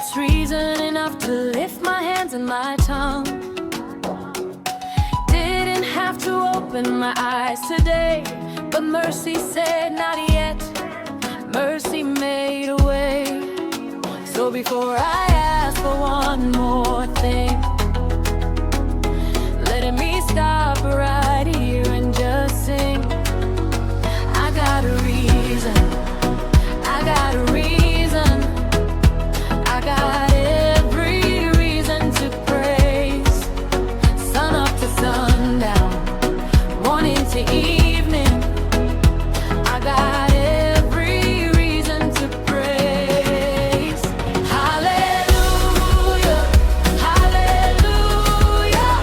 It's reason enough to lift my hands and my tongue. Didn't have to open my eyes today, but mercy said not yet. Mercy made a way. So before I ask for one more thing, letting me stop right here and just sing. I got a reason, I got a reason, I got every reason to praise. Sun up to sundown, morning to evening, I got every reason to praise. Hallelujah, hallelujah.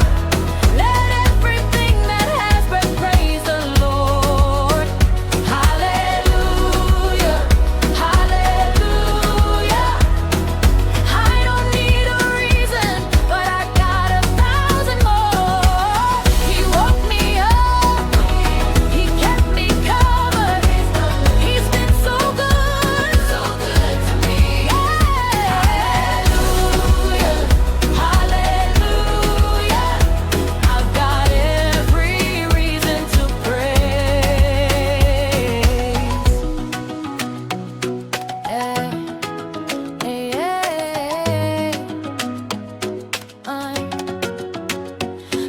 Let everything that has breath praise the Lord. Hallelujah, hallelujah. I don't need a reason, but I got 1,000 more. He woke me up, He kept me covered. He's been so good to me. Hallelujah, hallelujah. I've got every reason to praise. Hey, hey, hey.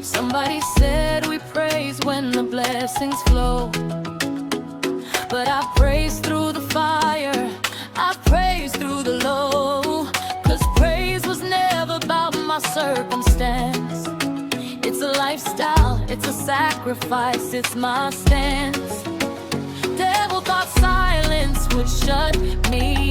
Somebody said we praise when the blessings flow, but I praise through the fire, I praise through the low. 'Cause praise was never about my circumstance. It's a lifestyle, it's a sacrifice, it's my stance. Devil thought silence would shut me